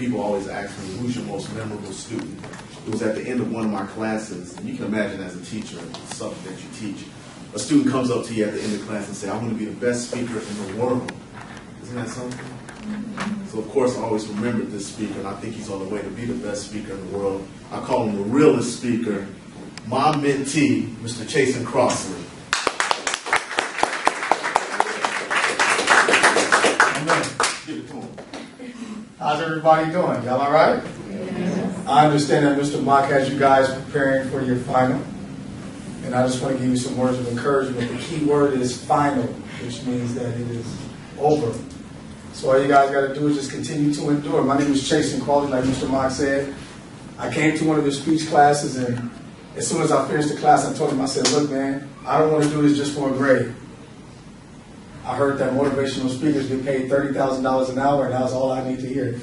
people always ask me, who's your most memorable student? It was at the end of one of my classes, and you can imagine as a teacher, something that you teach, a student comes up to you at the end of class and say, I want to be the best speaker in the world. Isn't that something? So of course I always remembered this speaker, and I think he's on the way to be the best speaker in the world. I call him the realest speaker, my mentee, Mr. Chasen1. Give it to him. How's everybody doing? Y'all all right? Yes. I understand that Mr. Mock has you guys preparing for your final. And I just want to give you some words of encouragement. The key word is final, which means that it is over. So all you guys got to do is just continue to endure. My name is Chasen1, like Mr. Mock said. I came to one of his speech classes, and as soon as I finished the class, I told him, I said, look, man, I don't want to do this just for a grade. I heard that motivational speakers get paid $30,000 an hour, and that's all I need to hear.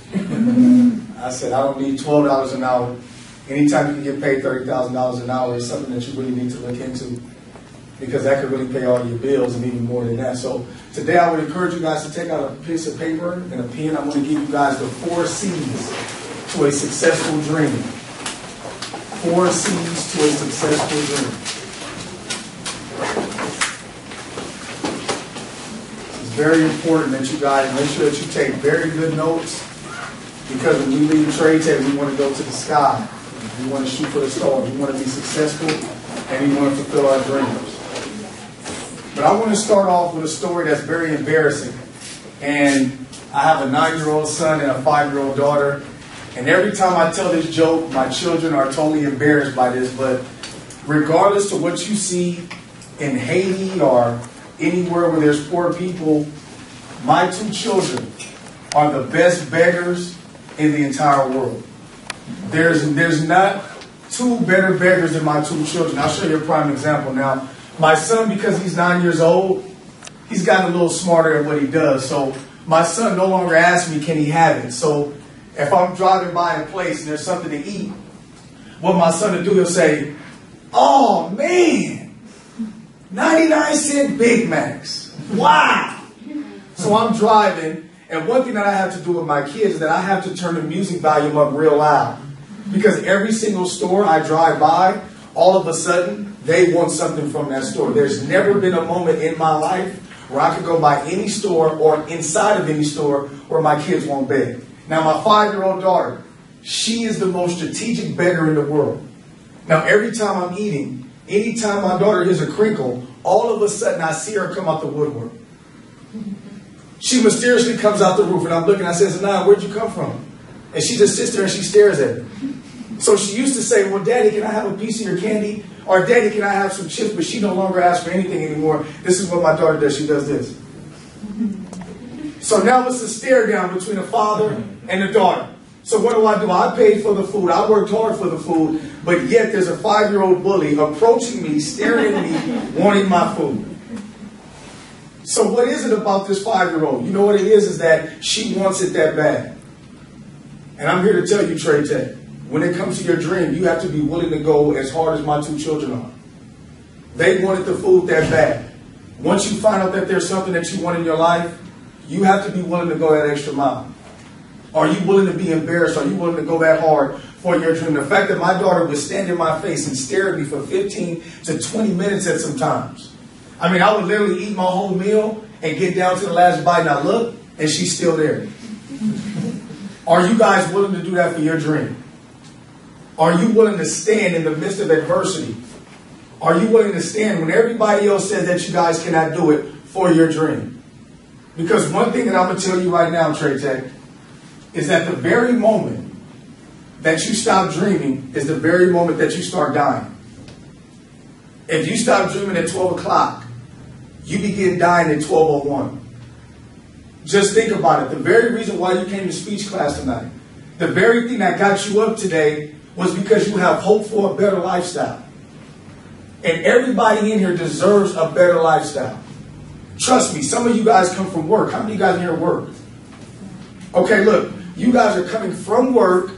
I said, I don't need $12 an hour. Anytime you can get paid $30,000 an hour is something that you really need to look into, because that could really pay all your bills and even more than that. So today I would encourage you guys to take out a piece of paper and a pen. I'm going to give you guys the 4 C's to a successful dream. 4 C's to a successful dream. It's very important that you guys make sure that you take very good notes, because when we leave trade tech, we want to go to the sky. We want to shoot for the stars. We want to be successful, and we want to fulfill our dreams. But I want to start off with a story that's very embarrassing. And I have a 9-year-old son and a 5-year-old daughter. And every time I tell this joke, my children are totally embarrassed by this. But regardless of what you see in Haiti or anywhere where there's poor people, my 2 children are the best beggars in the entire world. There's not 2 better beggars than my 2 children. I'll show you a prime example now. My son, because he's 9 years old, he's gotten a little smarter at what he does. So my son no longer asks me, can he have it? So if I'm driving by a place and there's something to eat, what my son will do, he'll say, oh man, 99-cent Big Macs. Wow. So I'm driving, and one thing that I have to do with my kids is that I have to turn the music volume up real loud. Because every single store I drive by, all of a sudden, they want something from that store. There's never been a moment in my life where I could go by any store or inside of any store where my kids won't beg. Now, my 5-year-old daughter, she is the most strategic beggar in the world. Now, every time I'm eating, anytime my daughter hears a crinkle, all of a sudden I see her come out the woodwork. She mysteriously comes out the roof, and I'm looking, I says, Anaya, where'd you come from? And she just sits there and she stares at me. So she used to say, well, Daddy, can I have a piece of your candy? Or Daddy, can I have some chips? But she no longer asks for anything anymore. This is what my daughter does. She does this. So now it's a stare down between a father and a daughter. So what do? I paid for the food. I worked hard for the food. But yet there's a 5-year-old bully approaching me, staring at me, wanting my food. So what is it about this 5-year-old? You know what it is that she wants it that bad. And I'm here to tell you, Trey Tech, when it comes to your dream, you have to be willing to go as hard as my 2 children are. They wanted the food that bad. Once you find out that there's something that you want in your life, you have to be willing to go that extra mile. Are you willing to be embarrassed? Are you willing to go that hard for your dream? The fact that my daughter would stand in my face and stare at me for 15 to 20 minutes at some times. I mean, I would literally eat my whole meal and get down to the last bite, and I look, and she's still there. Are you guys willing to do that for your dream? Are you willing to stand in the midst of adversity? Are you willing to stand when everybody else says that you guys cannot do it for your dream? Because one thing that I'm going to tell you right now, Trey Tech, is that the very moment that you stop dreaming is the very moment that you start dying. If you stop dreaming at 12 o'clock, you begin dying at 12:01. Just think about it. The very reason why you came to speech class tonight, the very thing that got you up today was because you have hope for a better lifestyle. And everybody in here deserves a better lifestyle. Trust me, some of you guys come from work. How many of you guys in here work? Okay, look, you guys are coming from work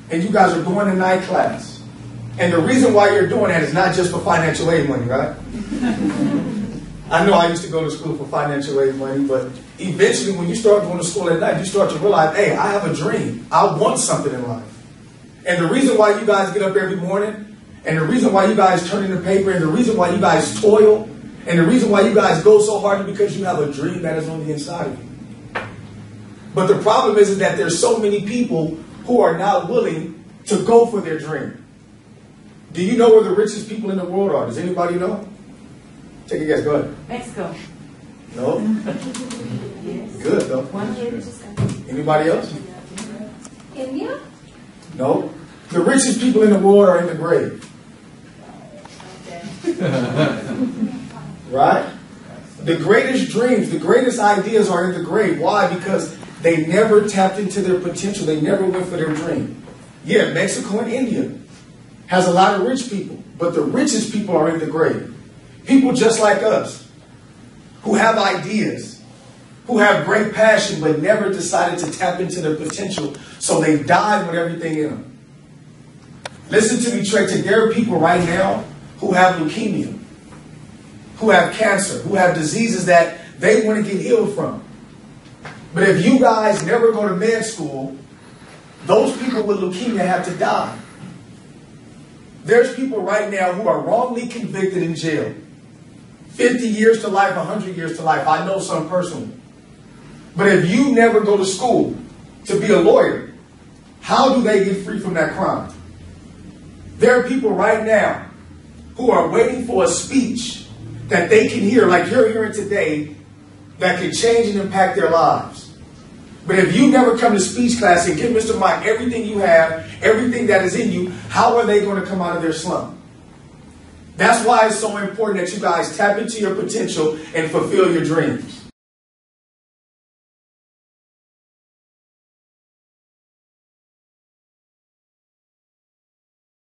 and you guys are going to night class. And the reason why you're doing that is not just for financial aid money, right? I know I used to go to school for financial aid money, but eventually when you start going to school at night, you start to realize, hey, I have a dream. I want something in life. And the reason why you guys get up every morning, and the reason why you guys turn in the paper, and the reason why you guys toil, and the reason why you guys go so hard is because you have a dream that is on the inside of you. But the problem is that there's so many people who are not willing to go for their dream. Do you know where the richest people in the world are? Does anybody know? Take a guess. Go ahead. Mexico. No? Yes. Good, though. One of the richest countries. Anybody else? India? No. The richest people in the world are in the grave. Right? The greatest dreams, the greatest ideas are in the grave. Why? Because they never tapped into their potential. They never went for their dream. Yeah, Mexico and India has a lot of rich people, but the richest people are in the grave. People just like us, who have ideas, who have great passion, but never decided to tap into their potential, so they died with everything in them. Listen to me, Trey. There are people right now who have leukemia, who have cancer, who have diseases that they want to get healed from. But if you guys never go to med school, those people with leukemia have to die. There's people right now who are wrongly convicted in jail. 50 years to life, 100 years to life. I know some personally. But if you never go to school to be a lawyer, how do they get free from that crime? There are people right now who are waiting for a speech that they can hear, like you're hearing today, that can change and impact their lives. But if you never come to speech class and give Mr. Mike everything you have, everything that is in you, how are they going to come out of their slump? That's why it's so important that you guys tap into your potential and fulfill your dreams.